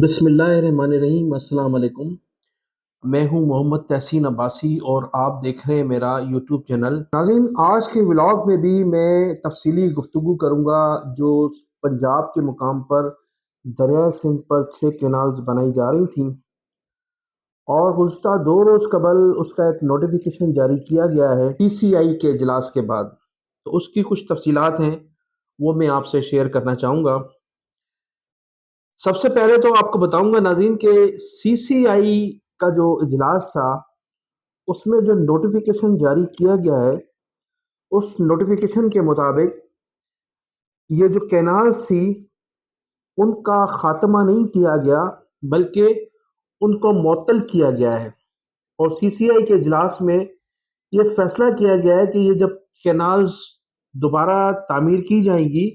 بسم اللہ الرحمن الرحیم۔ السلام علیکم۔ میں ہوں محمد تحسین عباسی اور آپ دیکھ رہے ہیں میرا یوٹیوب چینل۔ ناظرین، آج کے ولاگ میں بھی میں تفصیلی گفتگو کروں گا جو پنجاب کے مقام پر دریائے سندھ پر 6 کینالز بنائی جا رہی تھیں، اور گزشتہ 2 روز قبل اس کا ایک نوٹیفیکیشن جاری کیا گیا ہے PCI کے اجلاس کے بعد۔ تو اس کی کچھ تفصیلات ہیں، وہ میں آپ سے شیئر کرنا چاہوں گا۔ سب سے پہلے تو آپ کو بتاؤں گا ناظرین کہ CCI کا جو اجلاس تھا اس میں جو نوٹیفیکیشن جاری کیا گیا ہے، اس نوٹیفیکیشن کے مطابق یہ جو کینالز تھی ان کا خاتمہ نہیں کیا گیا بلکہ ان کو معطل کیا گیا ہے، اور CCI کے اجلاس میں یہ فیصلہ کیا گیا ہے کہ یہ جب کینالز دوبارہ تعمیر کی جائیں گی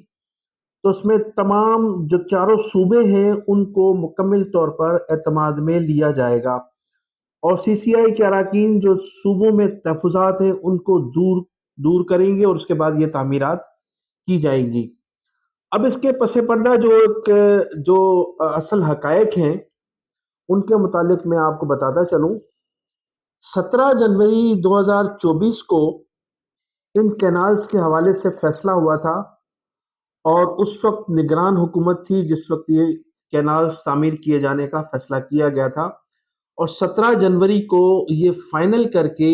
تو اس میں تمام جو چاروں صوبے ہیں ان کو مکمل طور پر اعتماد میں لیا جائے گا، اور CCI کے اراکین جو صوبوں میں تحفظات ہیں ان کو دور کریں گے، اور اس کے بعد یہ تعمیرات کی جائیں گی۔ اب اس کے پس پردہ جو اصل حقائق ہیں ان کے متعلق میں آپ کو بتاتا چلوں۔ 17 جنوری 2024 کو ان کینالز کے حوالے سے فیصلہ ہوا تھا، اور اس وقت نگران حکومت تھی جس وقت یہ کینالز تعمیر کیے جانے کا فیصلہ کیا گیا تھا، اور 17 جنوری کو یہ فائنل کر کے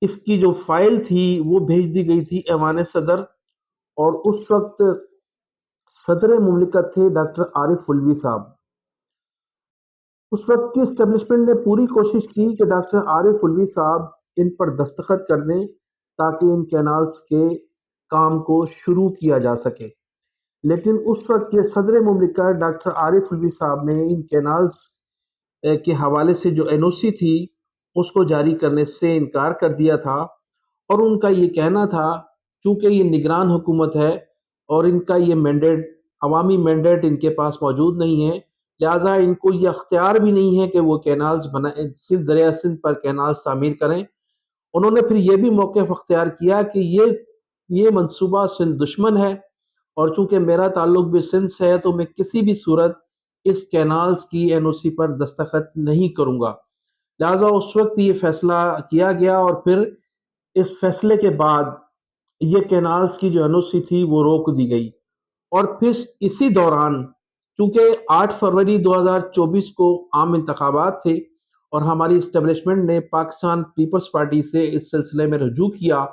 اس کی جو فائل تھی وہ بھیج دی گئی تھی ایوان صدر، اور اس وقت صدر مملکت تھے ڈاکٹر عارف الوی صاحب۔ اس وقت کی اسٹیبلشمنٹ نے پوری کوشش کی کہ ڈاکٹر عارف الوی صاحب ان پر دستخط کر دیں تاکہ ان کینالز کے کام کو شروع کیا جا سکے، لیکن اس وقت یہ صدر مملکت ڈاکٹر عارف الوی صاحب نے ان کینالز کے حوالے سے جو NOC تھی اس کو جاری کرنے سے انکار کر دیا تھا، اور ان کا یہ کہنا تھا چونکہ یہ نگران حکومت ہے اور ان کا یہ مینڈیٹ، عوامی مینڈیٹ ان کے پاس موجود نہیں ہے، لہٰذا ان کو یہ اختیار بھی نہیں ہے کہ وہ کینالز بنائیں، صرف دریائے سندھ پر کینالز تعمیر کریں۔ انہوں نے پھر یہ بھی موقف اختیار کیا کہ یہ منصوبہ سندھ دشمن ہے، اور چونکہ میرا تعلق بھی سندھ سے ہے تو میں کسی بھی صورت اس کینالز کی NOC پر دستخط نہیں کروں گا۔ لہٰذا اس وقت یہ فیصلہ کیا گیا، اور پھر اس فیصلے کے بعد یہ کینالز کی جو NOC تھی وہ روک دی گئی، اور پھر اسی دوران چونکہ 8 فروری 2024 کو عام انتخابات تھے اور ہماری اسٹیبلشمنٹ نے پاکستان پیپلز پارٹی سے اس سلسلے میں رجوع کیا،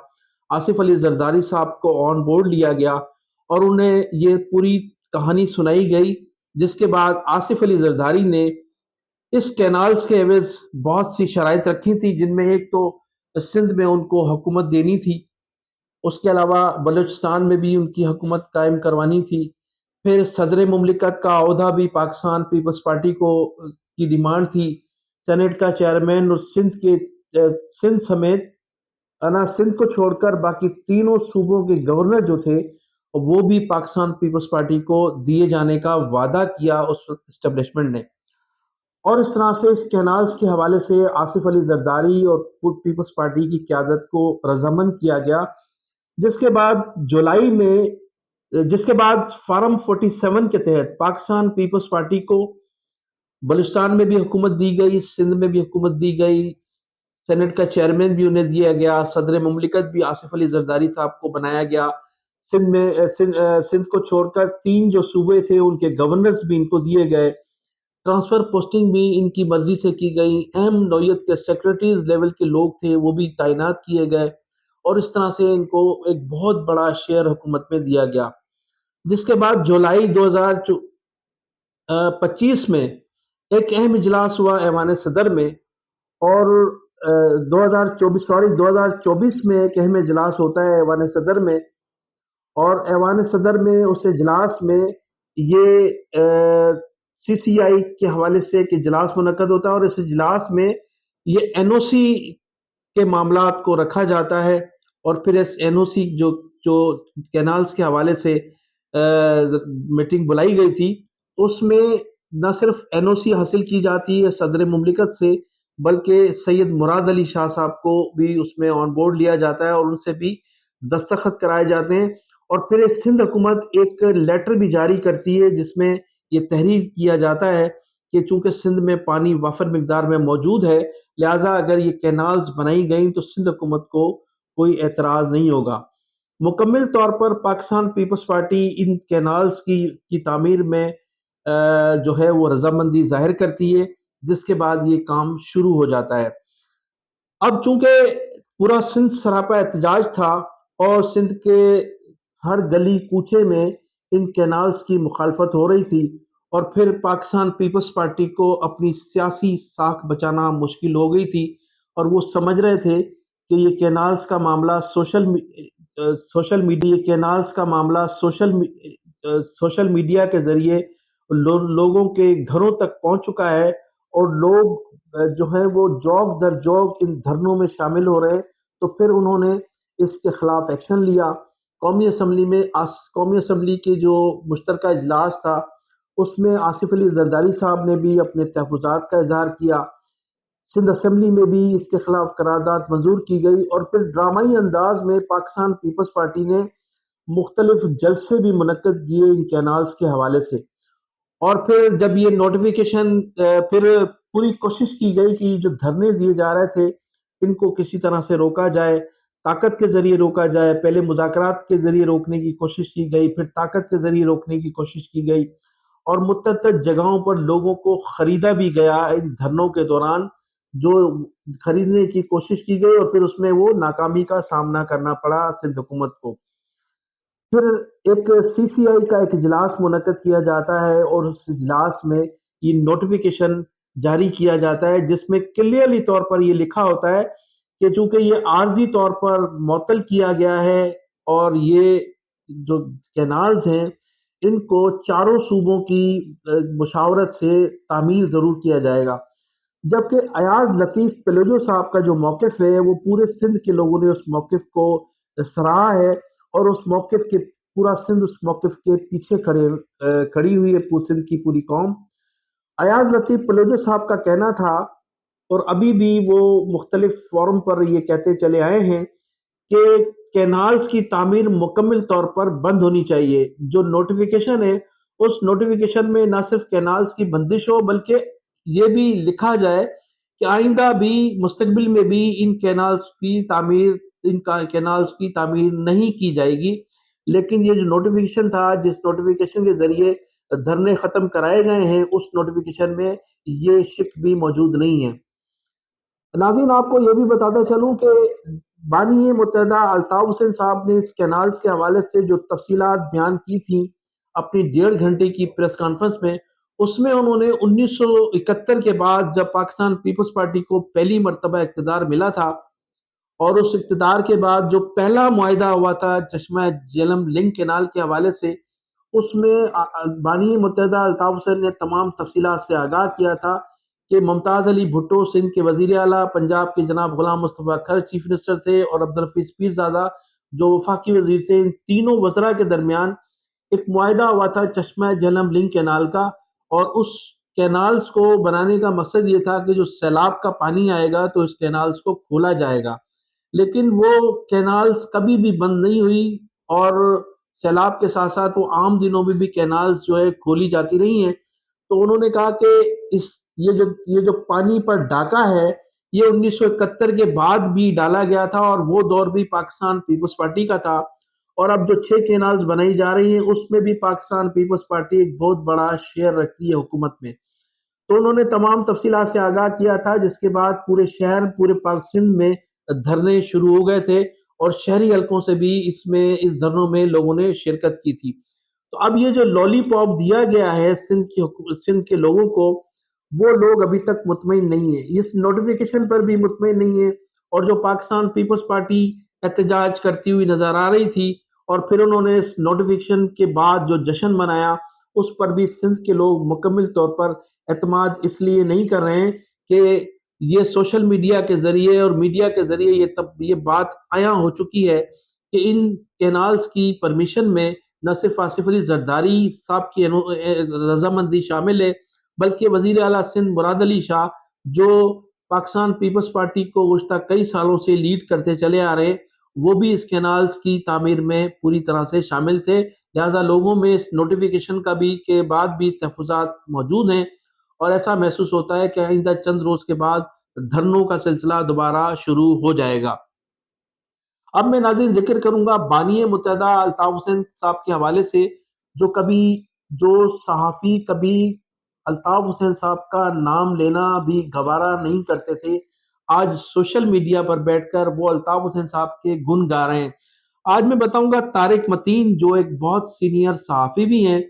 آصف علی زرداری صاحب کو آن بورڈ لیا گیا اور انہیں یہ پوری کہانی سنائی گئی، جس کے بعد آصف علی زرداری نے اس کینالز کے عوض بہت سی شرائط رکھی تھی، جن میں ایک تو سندھ میں ان کو حکومت دینی تھی، اس کے علاوہ بلوچستان میں بھی ان کی حکومت قائم کروانی تھی، پھر صدر مملکت کا عہدہ بھی پاکستان پیپلز پارٹی کی ڈیمانڈ تھی، سینٹ کا چیئرمین، اور سندھ سمیت سندھ کو چھوڑ کر باقی تینوں صوبوں کے گورنر جو تھے وہ بھی پاکستان پیپلز پارٹی کو دیے جانے کا وعدہ کیا اس وقت اسٹیبلشمنٹ نے، اور اس طرح سے اس کینالز کے حوالے سے آصف علی زرداری اور پیپلز پارٹی کی قیادت کو رضامند کیا گیا، جس کے بعد فارم 47 کے تحت پاکستان پیپلز پارٹی کو بلوچستان میں بھی حکومت دی گئی، سندھ میں بھی حکومت دی گئی، سینٹ کا چیئرمین بھی انہیں دیا گیا، صدر مملکت بھی آصف علی زرداری صاحب کو بنایا گیا، سندھ کو چھوڑ کر 3 جو صوبے تھے ان کے گورنرز بھی ان کو دیے گئے، ٹرانسفر پوسٹنگ بھی ان کی مرضی سے کی گئی، اہم نوعیت کے سیکرٹریز لیول کے لوگ تھے وہ بھی تعینات کیے گئے، اور اس طرح سے ان کو ایک بہت بڑا شیئر حکومت میں دیا گیا، جس کے بعد جولائی 2025 میں ایک اہم اجلاس ہوا ایوان صدر میں، اور 2024 میں ایک اہم اجلاس ہوتا ہے ایوان صدر میں، اور ایوان صدر میں اس اجلاس میں یہ CCI کے حوالے سے ایک اجلاس منعقد ہوتا ہے، اور اس اجلاس میں یہ NOC کے معاملات کو رکھا جاتا ہے، اور پھر اس NOC جو کینالز کے حوالے سے میٹنگ بلائی گئی تھی اس میں نہ صرف NOC حاصل کی جاتی ہے صدر مملکت سے، بلکہ سید مراد علی شاہ صاحب کو بھی اس میں آن بورڈ لیا جاتا ہے اور ان سے بھی دستخط کرائے جاتے ہیں، اور پھر سندھ حکومت ایک لیٹر بھی جاری کرتی ہے جس میں یہ تحریر کیا جاتا ہے کہ چونکہ سندھ میں پانی وافر مقدار میں موجود ہے، لہٰذا اگر یہ کینالز بنائی گئیں تو سندھ حکومت کو کوئی اعتراض نہیں ہوگا۔ مکمل طور پر پاکستان پیپلز پارٹی ان کینالز کی تعمیر میں جو ہے وہ رضامندی ظاہر کرتی ہے، جس کے بعد یہ کام شروع ہو جاتا ہے۔ اب چونکہ پورا سندھ سراپا احتجاج تھا اور سندھ کے ہر گلی کوچے میں ان کینالز کی مخالفت ہو رہی تھی، اور پھر پاکستان پیپلز پارٹی کو اپنی سیاسی ساکھ بچانا مشکل ہو گئی تھی، اور وہ سمجھ رہے تھے کہ یہ کینالز کا معاملہ سوشل میڈیا کے ذریعے لوگوں کے گھروں تک پہنچ چکا ہے، اور لوگ جو ہے وہ جوک در جوک ان دھرنوں میں شامل ہو رہے، تو پھر انہوں نے اس کے خلاف ایکشن لیا۔ قومی اسمبلی کے جو مشترکہ اجلاس تھا، اس میں آصف علی زرداری صاحب نے بھی اپنے تحفظات کا اظہار کیا۔ سندھ اسمبلی میں بھی اس کے خلاف قرارداد منظور کی گئی، اور پھر ڈرامائی انداز میں پاکستان پیپلز پارٹی نے مختلف جلسے بھی منعقد کیے ان کینالز کے حوالے سے۔ اور پھر جب یہ نوٹیفیکیشن پھر پوری کوشش کی گئی کہ جو دھرنے دیے جا رہے تھے ان کو کسی طرح سے روکا جائے، طاقت کے ذریعے روکا جائے۔ پہلے مذاکرات کے ذریعے روکنے کی کوشش کی گئی، پھر طاقت کے ذریعے روکنے کی کوشش کی گئی، اور متعدد جگہوں پر لوگوں کو خریدا بھی گیا ان دھرنوں کے دوران، جو خریدنے کی کوشش کی گئی، اور پھر اس میں وہ ناکامی کا سامنا کرنا پڑا سندھ حکومت کو۔ پھر ایک سی سی آئی کا ایک اجلاس منعقد کیا جاتا ہے، اور اس اجلاس میں یہ نوٹیفیکیشن جاری کیا جاتا ہے، جس میں کلیئرلی طور پر یہ لکھا ہوتا ہے کہ چونکہ یہ عارضی طور پر معطل کیا گیا ہے، اور یہ جو کینالز ہیں ان کو چاروں صوبوں کی مشاورت سے تعمیر ضرور کیا جائے گا۔ جبکہ ایاز لطیف پلوجو صاحب کا جو موقف ہے وہ پورے سندھ کے لوگوں نے اس موقف کو سراہا ہے، اور اس موقف کے پورا سندھ اس موقف کے پیچھے کھڑی ہوئی ہے، سندھ کی پوری قوم۔ ایاز لطیف پلوجو صاحب کا کہنا تھا، اور ابھی بھی وہ مختلف فورم پر یہ کہتے چلے آئے ہیں، کہ کینالز کی تعمیر مکمل طور پر بند ہونی چاہیے۔ جو نوٹیفیکیشن ہے اس نوٹیفیکیشن میں نہ صرف کینالز کی بندش ہو، بلکہ یہ بھی لکھا جائے کہ آئندہ بھی مستقبل میں بھی ان کینالز کی تعمیر نہیں کی جائے گی۔ لیکن یہ جو نوٹیفیکیشن تھا، جس نوٹیفیکیشن کے ذریعے دھرنے ختم کرائے گئے ہیں، اس نوٹیفیکیشن میں یہ شک بھی موجود نہیں ہے۔ ناظرین، آپ کو یہ بھی بتاتا چلوں کہ بانی متحدہ الطاف حسین صاحب نے اس کینالز کے حوالے سے جو تفصیلات بیان کی تھیں اپنی 1.5 گھنٹے کی پریس کانفرنس میں، اس میں انہوں نے 1971 کے بعد جب پاکستان پیپلز پارٹی کو پہلی مرتبہ اقتدار ملا تھا، اور اس اقتدار کے بعد جو پہلا معاہدہ ہوا تھا چشمہ جہلم لنک کینال کے حوالے سے، اس میں بانی متحدہ الطاف حسین نے تمام تفصیلات سے آگاہ کیا تھا کہ ممتاز علی بھٹو سندھ کے وزیر اعلیٰ، پنجاب کے جناب غلام مصطفیٰ کھر چیف منسٹر تھے، اور عبدالحفیظ پیرزادہ جو وفاقی وزیر تھے، ان تینوں وزراء کے درمیان ایک معاہدہ ہوا تھا چشمہ جہلم لنک کینال کا۔ اور اس کینالز کو بنانے کا مقصد یہ تھا کہ جو سیلاب کا پانی آئے گا تو اس کینالز کو کھولا جائے گا، لیکن وہ کینالز کبھی بھی بند نہیں ہوئی، اور سیلاب کے ساتھ ساتھ وہ عام دنوں میں بھی کینالز جو ہے کھولی جاتی رہی ہیں۔ تو انہوں نے کہا کہ یہ جو پانی پر ڈاکہ ہے یہ 1971 کے بعد بھی ڈالا گیا تھا، اور وہ دور بھی پاکستان پیپلز پارٹی کا تھا، اور اب جو 6 کینالز بنائی جا رہی ہیں اس میں بھی پاکستان پیپلز پارٹی ایک بہت بڑا شیئر رکھتی ہے حکومت میں۔ تو انہوں نے تمام تفصیلات سے آگاہ کیا تھا، جس کے بعد پورے شہر، پورے پاک سندھ میں دھرنے شروع ہو گئے تھے، اور شہری حلقوں سے بھی اس دھرنوں میں لوگوں نے شرکت کی تھی۔ تو اب یہ جو لالی پاپ دیا گیا ہے سندھ کے لوگوں کو، وہ لوگ ابھی تک مطمئن نہیں ہیں، اس نوٹیفیکیشن پر بھی مطمئن نہیں ہیں، اور جو پاکستان پیپلز پارٹی احتجاج کرتی ہوئی نظر آ رہی تھی، اور پھر انہوں نے اس نوٹیفیکیشن کے بعد جو جشن منایا، اس پر بھی سندھ کے لوگ مکمل طور پر اعتماد اس لیے نہیں کر رہے ہیں کہ یہ سوشل میڈیا کے ذریعے اور میڈیا کے ذریعے یہ بات عیاں ہو چکی ہے کہ ان کینالز کی پرمیشن میں نہ صرف آصف علی زرداری صاحب کی رضامندی شامل ہے، بلکہ وزیر اعلیٰ سندھ مراد علی شاہ، جو پاکستان پیپلز پارٹی کو گزشتہ کئی سالوں سے لیڈ کرتے چلے آ رہے ہیں، وہ بھی اس کینالز کی تعمیر میں پوری طرح سے شامل تھے، لہٰذا لوگوں میں اس نوٹیفیکیشن کا بھی کے بعد بھی تحفظات موجود ہیں، اور ایسا محسوس ہوتا ہے کہ آئندہ چند روز کے بعد دھرنوں کا سلسلہ دوبارہ شروع ہو جائے گا۔ اب میں ناظرین ذکر کروں گا بانی متحدہ الطاف حسین صاحب کے حوالے سے، جو صحافی کبھی الطاف حسین صاحب کا نام لینا بھی گوارا نہیں کرتے تھے، آج سوشل میڈیا پر بیٹھ کر وہ الطاف حسین صاحب کے گن گا رہے ہیں۔ آج میں بتاؤں گا طارق متین، جو ایک بہت سینئر صحافی بھی ہیں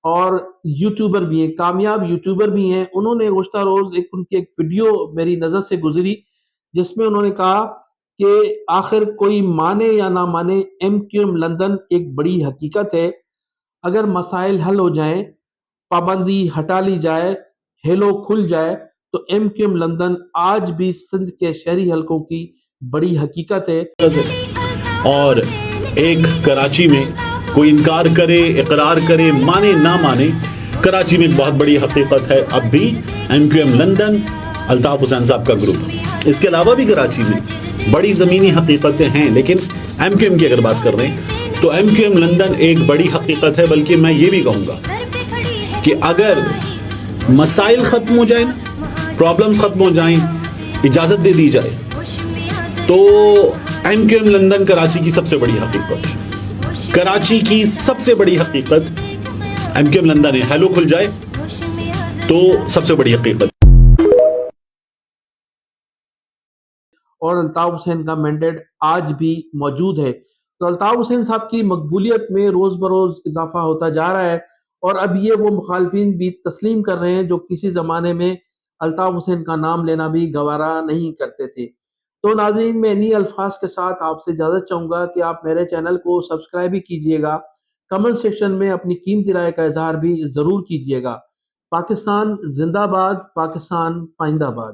اور یوٹیوبر بھی ہیں، کامیاب یوٹیوبر بھی ہیں۔ انہوں نے گزشتہ روز ان کی ایک ویڈیو میری نظر سے گزری، جس میں انہوں نے کہا کہ آخر کوئی مانے یا نہ مانے، ایم کیو ایم لندن ایک بڑی حقیقت ہے۔ اگر مسائل حل ہو جائیں، پابندی ہٹا لی جائے، ہیلو کھل جائے، تو ایم کیو ایم لندن آج بھی سندھ کے شہری حلقوں کی بڑی حقیقت ہے۔ اور ایک کراچی میں کوئی انکار کرے، اقرار کرے، مانے نہ مانے، کراچی میں ایک بہت بڑی حقیقت ہے اب بھی M Q M London, Altaf Hussain صاحب کا گروپ۔ اس کے علاوہ بھی کراچی میں بڑی زمینی حقیقتیں ہیں، لیکن ایم کیو ایم کی اگر بات کر رہے ہیں تو ایم کیو ایم لندن ایک بڑی حقیقت ہے۔ بلکہ میں یہ بھی کہوں گا کہ اگر مسائل ختم ہو جائیں، پرابلمز ختم ہو جائیں، اجازت دے دی جائے، تو M Q M London Karachi کی سب سے بڑی حقیقت ہے۔ کراچی کی سب سے بڑی حقیقت ایم کیو ایم لندن ہے۔ ہیلو کھل جائے تو سب سے بڑی حقیقت۔ اور الطاف حسین کا مینڈیٹ آج بھی موجود ہے، تو الطاف حسین صاحب کی مقبولیت میں روز بروز اضافہ ہوتا جا رہا ہے، اور اب یہ وہ مخالفین بھی تسلیم کر رہے ہیں جو کسی زمانے میں الطاف حسین کا نام لینا بھی گوارا نہیں کرتے تھے۔ تو ناظرین، میں انہی الفاظ کے ساتھ آپ سے اجازت چاہوں گا کہ آپ میرے چینل کو سبسکرائب بھی کیجئے گا، کمنٹ سیکشن میں اپنی قیمتی رائے کا اظہار بھی ضرور کیجئے گا۔ پاکستان زندہ باد، پاکستان پائندہ باد۔